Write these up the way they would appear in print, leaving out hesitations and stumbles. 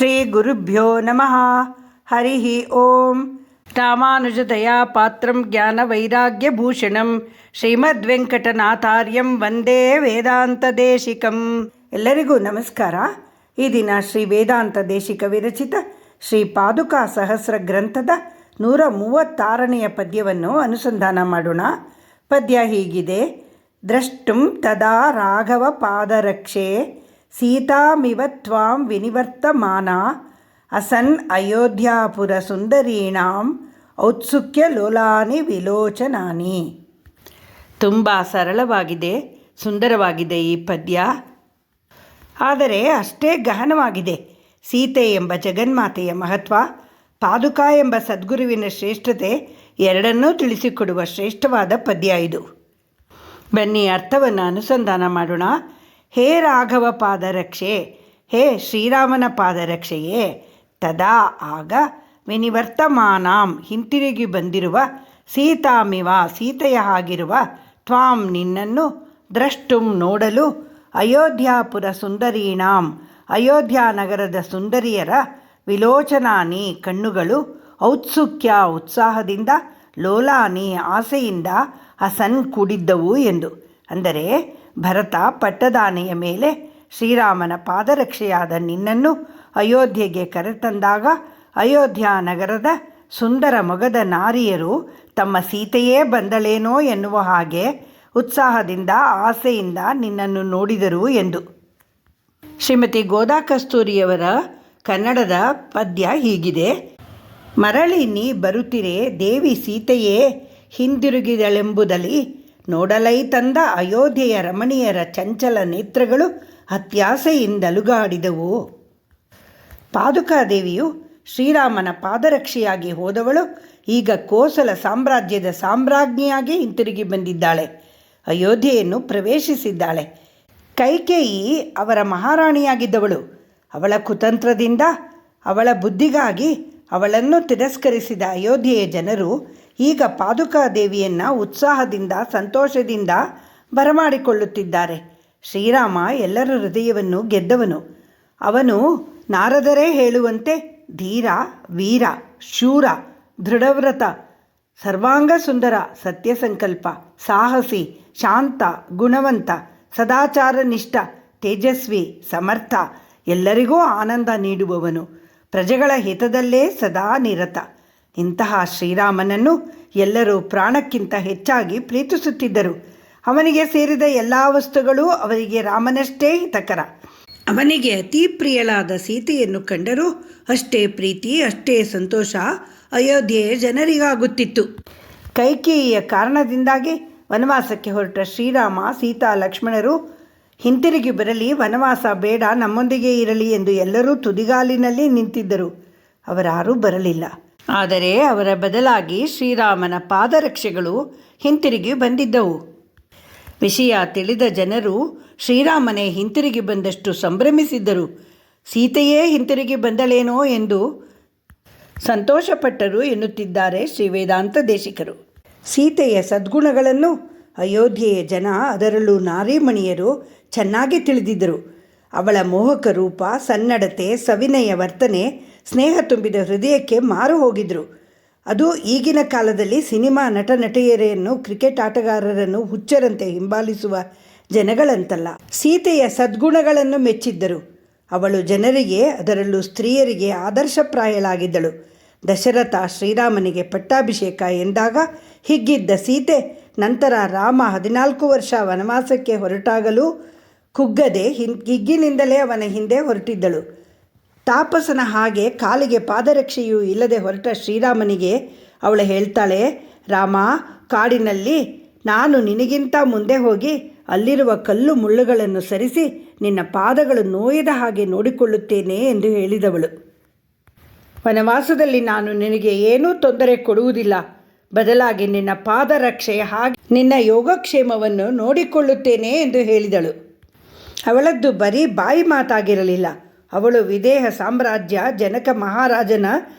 ಶ್ರೀ ಗುರುಭ್ಯೋ ನಮಃ. ಹರಿ ಓಂ. ರಾಮಾನುಜದಯಾ ಪಾತ್ರಂ ಜ್ಞಾನ ವೈರಾಗ್ಯಭೂಷಣಂ ಶ್ರೀಮದ್ವೆಂಕಟನಾಥಾರ್ಯಂ ವಂದೇ ವೇದಾಂತದೇಶಿಕಂ. ಎಲ್ಲರಿಗೂ ನಮಸ್ಕಾರ. ಈ ದಿನ ಶ್ರೀ ವೇದಾಂತ ದೇಶಿಕ ವಿರಚಿತ ಶ್ರೀ ಪಾದುಕಾ ಸಹಸ್ರ ಗ್ರಂಥದ 136ನೆಯ ಪದ್ಯವನ್ನು ಅನುಸಂಧಾನ ಮಾಡೋಣ. ಪದ್ಯ ಹೀಗಿದೆ: ದ್ರಷ್ಟುಂ ತದಾ ರಾಘವ ಪಾದರಕ್ಷೆ ಸೀತಾಮಿವ ತ್ವಾಂ ವಿನಿವರ್ತಮಾನ ಅಸನ್ ಅಯೋಧ್ಯಾಪುರ ಸುಂದರೀಣಾಂ ಔತ್ಸುಕ್ಯ ಲೋಲಾನಿ ವಿಲೋಚನಾನಿ. ತುಂಬ ಸರಳವಾಗಿದೆ, ಸುಂದರವಾಗಿದೆ ಈ ಪದ್ಯ. ಆದರೆ ಅಷ್ಟೇ ಗಹನವಾಗಿದೆ. ಸೀತೆ ಎಂಬ ಜಗನ್ಮಾತೆಯ ಮಹತ್ವ, ಪಾದುಕಾ ಎಂಬ ಸದ್ಗುರುವಿನ ಶ್ರೇಷ್ಠತೆ ಎರಡನ್ನೂ ತಿಳಿಸಿಕೊಡುವ ಶ್ರೇಷ್ಠವಾದ ಪದ್ಯ ಇದು. ಬನ್ನಿ ಅರ್ಥವನ್ನು ಅನುಸಂಧಾನ ಮಾಡೋಣ. ಹೇ ರಾಘವ ಪಾದರಕ್ಷೆ, ಹೇ ಶ್ರೀರಾಮನ ಪಾದರಕ್ಷೆಯೇ, ತದಾ ಆಗ, ವಿನಿವರ್ತಮಾನಾಂ ಹಿಂತಿರುಗಿ ಬಂದಿರುವ, ಸೀತಾಮಿವ ಸೀತೆಯ ಹಾಗಿರುವ, ತ್ವಾಂ ನಿನ್ನನ್ನು, ದ್ರಷ್ಟುಂ ನೋಡಲು, ಅಯೋಧ್ಯಾಪುರ ಸುಂದರೀಣಾಂ ಅಯೋಧ್ಯ ನಗರದ ಸುಂದರಿಯರ, ವಿಲೋಚನಾನಿ ಕಣ್ಣುಗಳು, ಔತ್ಸುಕ್ಯ ಉತ್ಸಾಹದಿಂದ, ಲೋಲಾನಿ ಆಸೆಯಿಂದ, ಅಸನ್ ಕೂಡಿದ್ದವು ಎಂದು. ಅಂದರೆ ಭರತ ಪಟ್ಟದಾನೆಯ ಮೇಲೆ ಶ್ರೀರಾಮನ ಪಾದರಕ್ಷೆಯಾದ ನಿನ್ನನ್ನು ಅಯೋಧ್ಯೆಗೆ ಕರೆತಂದಾಗ ಅಯೋಧ್ಯ ನಗರದ ಸುಂದರ ಮೊಗದ ನಾರಿಯರು ತಮ್ಮ ಸೀತೆಯೇ ಬಂದಳೇನೋ ಎನ್ನುವ ಹಾಗೆ ಉತ್ಸಾಹದಿಂದ ಆಸೆಯಿಂದ ನಿನ್ನನ್ನು ನೋಡಿದರು ಎಂದು. ಶ್ರೀಮತಿ ಗೋದಾ ಕಸ್ತೂರಿಯವರ ಕನ್ನಡದ ಪದ್ಯ ಹೀಗಿದೆ: ಮರಳಿ ನೀ ಬರುತ್ತಿರೆ ದೇವಿ ಸೀತೆಯೇ ಹಿಂದಿರುಗಿದಳೆಂಬುದಲಿ ನೋಡಲೈ ತಂದ ಅಯೋಧ್ಯೆಯ ರಮಣೀಯರ ಚಂಚಲ ನೇತ್ರಗಳು ಅತ್ಯಾಸೆಯಿಂದಲುಗಾಡಿದವು. ಪಾದುಕಾದೇವಿಯು ಶ್ರೀರಾಮನ ಪಾದರಕ್ಷೆಯಾಗಿ ಹೋದವಳು ಈಗ ಕೋಸಲ ಸಾಮ್ರಾಜ್ಯದ ಸಾಮ್ರಾಜ್ಞಿಯಾಗಿ ಹಿಂತಿರುಗಿ ಬಂದಿದ್ದಾಳೆ. ಅಯೋಧ್ಯೆಯನ್ನು ಪ್ರವೇಶಿಸಿದ್ದಾಳೆ. ಕೈಕೇಯಿ ಅವರ ಮಹಾರಾಣಿಯಾಗಿದ್ದವಳು. ಅವಳ ಕುತಂತ್ರದಿಂದ, ಅವಳ ಬುದ್ಧಿಗಾಗಿ ಅವಳನ್ನು ತಿರಸ್ಕರಿಸಿದ ಅಯೋಧ್ಯೆಯ ಜನರು ಈಗ ಪಾದುಕಾದೇವಿಯನ್ನು ಉತ್ಸಾಹದಿಂದ, ಸಂತೋಷದಿಂದ ಬರಮಾಡಿಕೊಳ್ಳುತ್ತಿದ್ದಾರೆ. ಶ್ರೀರಾಮ ಎಲ್ಲರ ಹೃದಯವನ್ನು ಗೆದ್ದವನು. ಅವನು ನಾರದರೇ ಹೇಳುವಂತೆ ಧೀರ, ವೀರ, ಶೂರ, ದೃಢವ್ರತ, ಸರ್ವಾಂಗ ಸುಂದರ, ಸತ್ಯಸಂಕಲ್ಪ, ಸಾಹಸಿ, ಶಾಂತ, ಗುಣವಂತ, ಸದಾಚಾರನಿಷ್ಠ, ತೇಜಸ್ವಿ, ಸಮರ್ಥ, ಎಲ್ಲರಿಗೂ ಆನಂದ ನೀಡುವವನು, ಪ್ರಜೆಗಳ ಹಿತದಲ್ಲೇ ಸದಾ ನಿರತ. ಇಂತಹ ಶ್ರೀರಾಮನನ್ನು ಎಲ್ಲರೂ ಪ್ರಾಣಕ್ಕಿಂತ ಹೆಚ್ಚಾಗಿ ಪ್ರೀತಿಸುತ್ತಿದ್ದರು. ಅವನಿಗೆ ಸೇರಿದ ಎಲ್ಲ ವಸ್ತುಗಳು ಅವರಿಗೆ ರಾಮನಷ್ಟೇ ಹಿತಕರ. ಅವನಿಗೆ ಅತಿ ಪ್ರಿಯಳಾದ ಸೀತೆಯನ್ನು ಕಂಡರೂ ಅಷ್ಟೇ ಪ್ರೀತಿ, ಅಷ್ಟೇ ಸಂತೋಷ ಅಯೋಧ್ಯೆಯ ಜನರಿಗಾಗುತ್ತಿತ್ತು. ಕೈಕೇಯಿಯ ಕಾರಣದಿಂದಾಗಿ ವನವಾಸಕ್ಕೆ ಹೊರಟ ಶ್ರೀರಾಮ, ಸೀತಾ, ಲಕ್ಷ್ಮಣರು ಹಿಂತಿರುಗಿ ಬರಲಿ, ವನವಾಸ ಬೇಡ, ನಮ್ಮೊಂದಿಗೆ ಇರಲಿ ಎಂದು ಎಲ್ಲರೂ ತುದಿಗಾಲಿನಲ್ಲಿ ನಿಂತಿದ್ದರು. ಅವರಾರೂ ಬರಲಿಲ್ಲ. ಆದರೆ ಅವರ ಬದಲಾಗಿ ಶ್ರೀರಾಮನ ಪಾದರಕ್ಷೆಗಳು ಹಿಂತಿರುಗಿ ಬಂದಿದ್ದವು. ವಿಷಯ ತಿಳಿದ ಜನರು ಶ್ರೀರಾಮನೇ ಹಿಂತಿರುಗಿ ಬಂದಷ್ಟು ಸಂಭ್ರಮಿಸಿದ್ದರು. ಸೀತೆಯೇ ಹಿಂತಿರುಗಿ ಬಂದಳೇನೋ ಎಂದು ಸಂತೋಷಪಟ್ಟರು ಎನ್ನುತ್ತಿದ್ದಾರೆ ಶ್ರೀ ವೇದಾಂತ ದೇಶಿಕರು. ಸೀತೆಯ ಸದ್ಗುಣಗಳನ್ನು ಅಯೋಧ್ಯೆಯ ಜನ, ಅದರಲ್ಲೂ ನಾರೀಮಣಿಯರು ಚೆನ್ನಾಗಿ ತಿಳಿದಿದ್ದರು. ಅವಳ ಮೋಹಕ ರೂಪ, ಸನ್ನಡತೆ, ಸವಿನಯ ವರ್ತನೆ, ಸ್ನೇಹ ತುಂಬಿದ ಹೃದಯಕ್ಕೆ ಮಾರು ಹೋಗಿದ್ರು. ಅದು ಈಗಿನ ಕಾಲದಲ್ಲಿ ಸಿನಿಮಾ ನಟ ನಟಿಯರನ್ನು, ಕ್ರಿಕೆಟ್ ಆಟಗಾರರನ್ನು ಹುಚ್ಚರಂತೆ ಹಿಂಬಾಲಿಸುವ ಜನಗಳಂತಲ್ಲ. ಸೀತೆಯ ಸದ್ಗುಣಗಳನ್ನು ಮೆಚ್ಚಿದ್ದರು. ಅವಳು ಜನರಿಗೆ, ಅದರಲ್ಲೂ ಸ್ತ್ರೀಯರಿಗೆ ಆದರ್ಶಪ್ರಾಯಳಾಗಿದ್ದಳು. ದಶರಥ ಶ್ರೀರಾಮನಿಗೆ ಪಟ್ಟಾಭಿಷೇಕ ಎಂದಾಗ ಹಿಗ್ಗಿದ್ದ ಸೀತೆ ನಂತರ ರಾಮ 14 ವರ್ಷ ವನವಾಸಕ್ಕೆ ಹೊರಟಾಗಲೂ ಕುಗ್ಗದೆ ಹಿಗ್ಗಿನಿಂದಲೇ ಅವನ ಹಿಂದೆ ಹೊರಟಿದ್ದಳು. ತಾಪಸನ ಹಾಗೆ ಕಾಲಿಗೆ ಪಾದರಕ್ಷೆಯೂ ಇಲ್ಲದೆ ಹೊರಟ ಶ್ರೀರಾಮನಿಗೆ ಅವಳು ಹೇಳ್ತಾಳೆ: ರಾಮ, ಕಾಡಿನಲ್ಲಿ ನಾನು ನಿನಗಿಂತ ಮುಂದೆ ಹೋಗಿ ಅಲ್ಲಿರುವ ಕಲ್ಲು ಮುಳ್ಳುಗಳನ್ನು ಸರಿಸಿ ನಿನ್ನ ಪಾದಗಳು ನೋಯದ ಹಾಗೆ ನೋಡಿಕೊಳ್ಳುತ್ತೇನೆ ಎಂದು ಹೇಳಿದವಳು. ವನವಾಸದಲ್ಲಿ ನಾನು ನಿನಗೆ ಏನೂ ತೊಂದರೆ ಕೊಡುವುದಿಲ್ಲ, ಬದಲಾಗಿ ನಿನ್ನ ಪಾದರಕ್ಷೆಯ ಹಾಗೆ ನಿನ್ನ ಯೋಗಕ್ಷೇಮವನ್ನು ನೋಡಿಕೊಳ್ಳುತ್ತೇನೆ ಎಂದು ಹೇಳಿದಳು. ಅವಳದ್ದು ಬರೀ ಬಾಯಿ ಮಾತಾಗಿರಲಿಲ್ಲ. ಅವಳು ವಿದೇಹ ಸಾಮ್ರಾಜ್ಯ ಜನಕ ಮಹಾರಾಜನ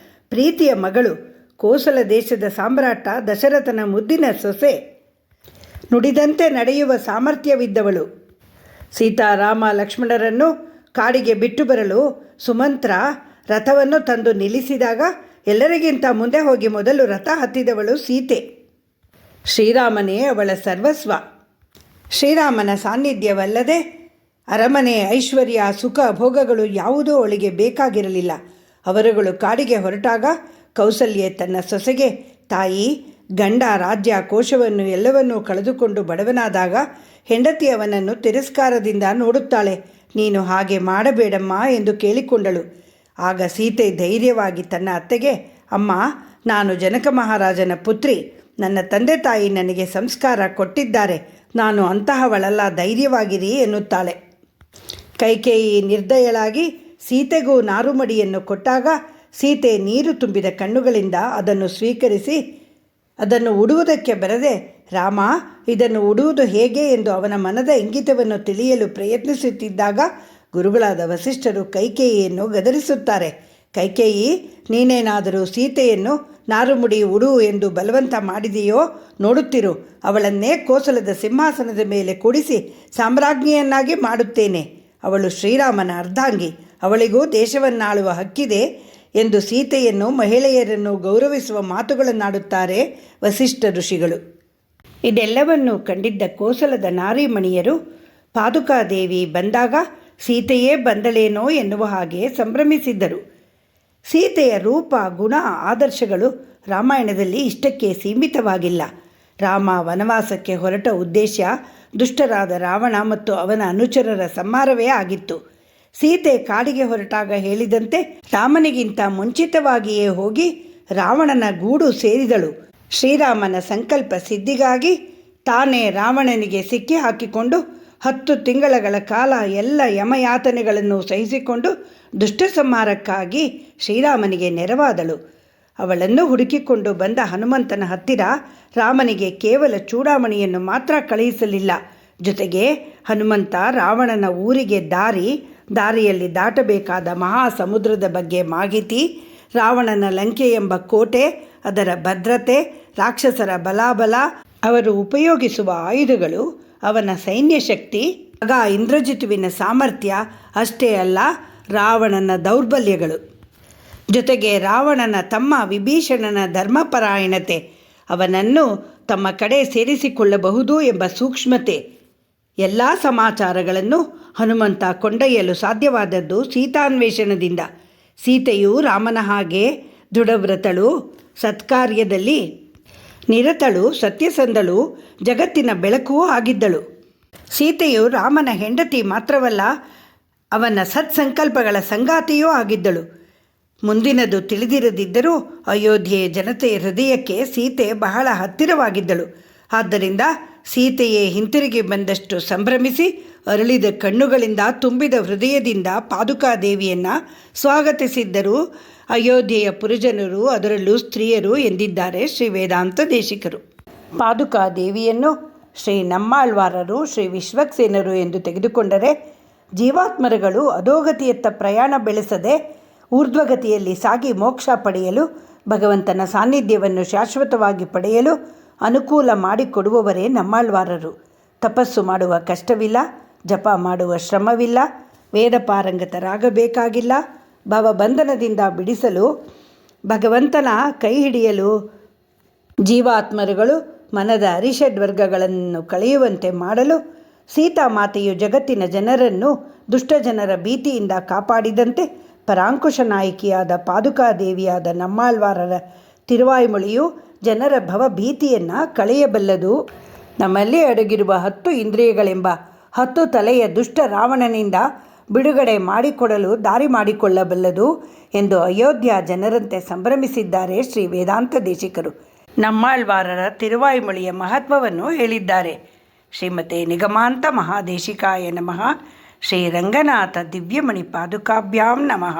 ಪ್ರೀತಿಯ ಮಗಳು, ಕೋಸಲ ದೇಶದ ಸಾಮ್ರಾಟ ದಶರಥನ ಮುದ್ದಿನ ಸೊಸೆ, ನುಡಿದಂತೆ ನಡೆಯುವ ಸಾಮರ್ಥ್ಯವಿದ್ದವಳು. ಸೀತಾರಾಮ ಲಕ್ಷ್ಮಣರನ್ನು ಕಾಡಿಗೆ ಬಿಟ್ಟು ಬರಲು ಸುಮಂತ್ರ ರಥವನ್ನು ತಂದು ನಿಲ್ಲಿಸಿದಾಗ ಎಲ್ಲರಿಗಿಂತ ಮುಂದೆ ಹೋಗಿ ಮೊದಲು ರಥ ಹತ್ತಿದವಳು ಸೀತೆ. ಶ್ರೀರಾಮನೇ ಅವಳ ಸರ್ವಸ್ವ. ಶ್ರೀರಾಮನ ಸಾನ್ನಿಧ್ಯವಲ್ಲದೆ ಅರಮನೆ, ಐಶ್ವರ್ಯ, ಸುಖ, ಭೋಗಗಳು ಯಾವುದೂ ಅವಳಿಗೆ ಬೇಕಾಗಿರಲಿಲ್ಲ. ಅವರುಗಳು ಕಾಡಿಗೆ ಹೊರಟಾಗ ಕೌಸಲ್ಯೆ ತನ್ನ ಸೊಸೆಗೆ, ತಾಯಿ, ಗಂಡ, ರಾಜ್ಯ, ಕೋಶವನ್ನು ಎಲ್ಲವನ್ನೂ ಕಳೆದುಕೊಂಡು ಬಡವನಾದಾಗ ಹೆಂಡತಿ ಅವನನ್ನು ತಿರಸ್ಕಾರದಿಂದ ನೋಡುತ್ತಾಳೆ. ನೀನು ಹಾಗೆ ಮಾಡಬೇಡಮ್ಮ ಎಂದು ಕೇಳಿಕೊಂಡಳು. ಆಗ ಸೀತೆ ಧೈರ್ಯವಾಗಿ ತನ್ನ ಅತ್ತೆಗೆ, ಅಮ್ಮ, ನಾನು ಜನಕ ಮಹಾರಾಜನ ಪುತ್ರಿ. ನನ್ನ ತಂದೆ ತಾಯಿ ನನಗೆ ಸಂಸ್ಕಾರ ಕೊಟ್ಟಿದ್ದಾರೆ. ನಾನು ಅಂತಹವಳಲ್ಲ, ಧೈರ್ಯವಾಗಿರಿ ಎನ್ನುತ್ತಾಳೆ. ಕೈಕೇಯಿ ನಿರ್ದಯಳಾಗಿ ಸೀತೆಗೂ ನಾರುಮಡಿಯನ್ನು ಕೊಟ್ಟಾಗ ಸೀತೆ ನೀರು ತುಂಬಿದ ಕಣ್ಣುಗಳಿಂದ ಅದನ್ನು ಸ್ವೀಕರಿಸಿ ಅದನ್ನು ಉಡುವುದಕ್ಕೆ ಬರದೆ, ರಾಮ, ಇದನ್ನು ಉಡುವುದು ಹೇಗೆ ಎಂದು ಅವನ ಮನದ ಇಂಗಿತವನ್ನು ತಿಳಿಯಲು ಪ್ರಯತ್ನಿಸುತ್ತಿದ್ದಾಗ ಗುರುಗಳಾದ ವಸಿಷ್ಠರು ಕೈಕೇಯಿಯನ್ನು ಗದರಿಸುತ್ತಾರೆ. ಕೈಕೇಯಿ, ನೀನೇನಾದರೂ ಸೀತೆಯನ್ನು ನಾರುಮುಡಿ ಉಡು ಎಂದು ಬಲವಂತ ಮಾಡಿದೆಯೋ ನೋಡುತ್ತಿರು. ಅವಳನ್ನೇ ಕೋಸಲದ ಸಿಂಹಾಸನದ ಮೇಲೆ ಕೂಡಿಸಿ ಸಾಮ್ರಾಜ್ಞಿಯನ್ನಾಗಿ ಮಾಡುತ್ತೇನೆ. ಅವಳು ಶ್ರೀರಾಮನ ಅರ್ಧಾಂಗಿ. ಅವಳಿಗೂ ದೇಶವನ್ನಾಳುವ ಹಕ್ಕಿದೆ ಎಂದು ಸೀತೆಯನ್ನು, ಮಹಿಳೆಯರನ್ನು ಗೌರವಿಸುವ ಮಾತುಗಳನ್ನಾಡುತ್ತಾರೆ ವಸಿಷ್ಠ ಋಷಿಗಳು. ಇದೆಲ್ಲವನ್ನು ಕಂಡಿದ್ದ ಕೋಸಲದ ನಾರಿಮಣಿಯರು ಪಾದುಕಾದೇವಿ ಬಂದಾಗ ಸೀತೆಯೇ ಬಂದಳೇನೋ ಎನ್ನುವ ಹಾಗೆ ಸಂಭ್ರಮಿಸಿದ್ದರು. ಸೀತೆಯ ರೂಪ, ಗುಣ, ಆದರ್ಶಗಳು ರಾಮಾಯಣದಲ್ಲಿ ಇಷ್ಟಕ್ಕೆ ಸೀಮಿತವಾಗಿಲ್ಲ. ರಾಮ ವನವಾಸಕ್ಕೆ ಹೊರಟ ಉದ್ದೇಶ ದುಷ್ಟರಾದ ರಾವಣ ಮತ್ತು ಅವನ ಅನುಚರರ ಸಂಹಾರವೇ ಆಗಿತ್ತು. ಸೀತೆ ಕಾಡಿಗೆ ಹೊರಟಾಗ ಹೇಳಿದಂತೆ ರಾಮನಿಗಿಂತ ಮುಂಚಿತವಾಗಿಯೇ ಹೋಗಿ ರಾವಣನ ಗೂಡು ಸೇರಿದಳು. ಶ್ರೀರಾಮನ ಸಂಕಲ್ಪ ಸಿದ್ಧಿಗಾಗಿ ತಾನೇ ರಾವಣನಿಗೆ ಸಿಕ್ಕಿ ಹಾಕಿಕೊಂಡು 10 ತಿಂಗಳ ಕಾಲ ಎಲ್ಲ ಯಮಯಾತನೆಗಳನ್ನು ಸಹಿಸಿಕೊಂಡು ದುಷ್ಟ ಸಂಹಾರಕ್ಕಾಗಿ ಶ್ರೀರಾಮನಿಗೆ ನೆರವಾದಳು. ಅವಳನ್ನು ಹುಡುಕಿಕೊಂಡು ಬಂದ ಹನುಮಂತನ ಹತ್ತಿರ ರಾಮನಿಗೆ ಕೇವಲ ಚೂಡಾಮಣಿಯನ್ನು ಮಾತ್ರ ಕಳುಹಿಸಲಿಲ್ಲ. ಜೊತೆಗೆ ಹನುಮಂತ ರಾವಣನ ಊರಿಗೆ ದಾರಿಯಲ್ಲಿ ದಾಟಬೇಕಾದ ಮಹಾಸಮುದ್ರದ ಬಗ್ಗೆ ಮಾಹಿತಿ, ರಾವಣನ ಲಂಕೆ ಎಂಬ ಕೋಟೆ, ಅದರ ಭದ್ರತೆ, ರಾಕ್ಷಸರ ಬಲಾಬಲ, ಅವರು ಉಪಯೋಗಿಸುವ ಆಯುಧಗಳು, ಅವನ ಸೈನ್ಯ ಶಕ್ತಿ, ಆಗ ಇಂದ್ರಜಿತುವಿನ ಸಾಮರ್ಥ್ಯ, ಅಷ್ಟೇ ಅಲ್ಲ ರಾವಣನ ದೌರ್ಬಲ್ಯಗಳು, ಜೊತೆಗೆ ರಾವಣನ ತಮ್ಮ ವಿಭೀಷಣನ ಧರ್ಮಪರಾಯಣತೆ, ಅವನನ್ನು ತಮ್ಮ ಕಡೆ ಸೇರಿಸಿಕೊಳ್ಳಬಹುದು ಎಂಬ ಸೂಕ್ಷ್ಮತೆ, ಎಲ್ಲ ಸಮಾಚಾರಗಳನ್ನು ಹನುಮಂತ ಕೊಂಡೊಯ್ಯಲು ಸಾಧ್ಯವಾದದ್ದು ಸೀತಾನ್ವೇಷಣದಿಂದ. ಸೀತೆಯು ರಾಮನ ಹಾಗೆ ದೃಢವ್ರತಳು, ಸತ್ಕಾರ್ಯದಲ್ಲಿ ನಿರತಳು, ಸತ್ಯಸಂಧಳು, ಜಗತ್ತಿನ ಬೆಳಕೂ ಆಗಿದ್ದಳು. ಸೀತೆಯು ರಾಮನ ಹೆಂಡತಿ ಮಾತ್ರವಲ್ಲ, ಅವನ ಸತ್ಸಂಕಲ್ಪಗಳ ಸಂಗಾತಿಯೂ ಆಗಿದ್ದಳು. ಮುಂದಿನದು ತಿಳಿದಿರದಿದ್ದರೂ ಅಯೋಧ್ಯೆಯ ಜನತೆಯ ಹೃದಯಕ್ಕೆ ಸೀತೆ ಬಹಳ ಹತ್ತಿರವಾಗಿದ್ದಳು. ಆದ್ದರಿಂದ ಸೀತೆಯೇ ಹಿಂತಿರುಗಿ ಬಂದಷ್ಟು ಸಂಭ್ರಮಿಸಿ ಅರಳಿದ ಕಣ್ಣುಗಳಿಂದ ತುಂಬಿದ ಹೃದಯದಿಂದ ಪಾದುಕಾದೇವಿಯನ್ನು ಸ್ವಾಗತಿಸಿದ್ದರು ಅಯೋಧ್ಯೆಯ ಪುರಜನರು, ಅದರಲ್ಲೂ ಸ್ತ್ರೀಯರು ಎಂದಿದ್ದಾರೆ ಶ್ರೀ ವೇದಾಂತ ದೇಶಿಕರು. ಪಾದುಕಾದೇವಿಯನ್ನು ಶ್ರೀ ನಮ್ಮಾಳ್ವಾರರು, ಶ್ರೀ ವಿಶ್ವಕ್ಸೇನರು ಎಂದು ತೆಗೆದುಕೊಂಡರೆ, ಜೀವಾತ್ಮರುಗಳು ಅಧೋಗತಿಯತ್ತ ಪ್ರಯಾಣ ಬೆಳೆಸದೆ ಊರ್ಧ್ವಗತಿಯಲ್ಲಿ ಸಾಗಿ ಮೋಕ್ಷ ಪಡೆಯಲು, ಭಗವಂತನ ಸಾನ್ನಿಧ್ಯವನ್ನು ಶಾಶ್ವತವಾಗಿ ಪಡೆಯಲು ಅನುಕೂಲ ಮಾಡಿಕೊಡುವವರೇ ನಮ್ಮಾಳ್ವಾರರು. ತಪಸ್ಸು ಮಾಡುವ ಕಷ್ಟವಿಲ್ಲ, ಜಪ ಮಾಡುವ ಶ್ರಮವಿಲ್ಲ, ವೇದ ಪಾರಂಗತರಾಗಬೇಕಾಗಿಲ್ಲ, ಭವಬಂಧನದಿಂದ ಬಿಡಿಸಲು, ಭಗವಂತನ ಕೈ ಹಿಡಿಯಲು ಜೀವಾತ್ಮರುಗಳು ಮನದ ಅರಿಷಡ್ವರ್ಗಗಳನ್ನು ಕಳೆಯುವಂತೆ ಮಾಡಲು ಸೀತಾಮಾತೆಯು ಜಗತ್ತಿನ ಜನರನ್ನು ದುಷ್ಟಜನರ ಭೀತಿಯಿಂದ ಕಾಪಾಡಿದಂತೆ ಪರಾಂಕುಶ ನಾಯಕಿಯಾದ ಪಾದುಕಾದೇವಿಯಾದ ನಮ್ಮಾಳ್ವಾರರ ತಿರುವಾಯ್ಮೊಳಿಯು ಜನರ ಭವಭೀತಿಯನ್ನು ಕಳೆಯಬಲ್ಲದು. ನಮ್ಮಲ್ಲಿ ಅಡಗಿರುವ 10 ಇಂದ್ರಿಯಗಳೆಂಬ 10 ತಲೆಯ ದುಷ್ಟ ರಾವಣನಿಂದ ಬಿಡುಗಡೆ ಮಾಡಿಕೊಡಲು ದಾರಿ ಮಾಡಿಕೊಳ್ಳಬಲ್ಲದು ಎಂದು ಅಯೋಧ್ಯ ಜನರಂತೆ ಸಂಭ್ರಮಿಸಿದ್ದಾರೆ ಶ್ರೀ ವೇದಾಂತ ದೇಶಿಕರು. ನಮ್ಮಾಳ್ವಾರರ ತಿರುವಾಯ್ಮೊಳಿಯ ಮಹತ್ವವನ್ನು ಹೇಳಿದ್ದಾರೆ. ಶ್ರೀಮತೆ ನಿಗಮಾಂತ ಮಹಾದೇಶಿಕಾಯ ನಮಃ. ಶ್ರೀ ರಂಗನಾಥ ದಿವ್ಯಮಣಿ ಪಾದುಕಾಭ್ಯಾಂ ನಮಃ.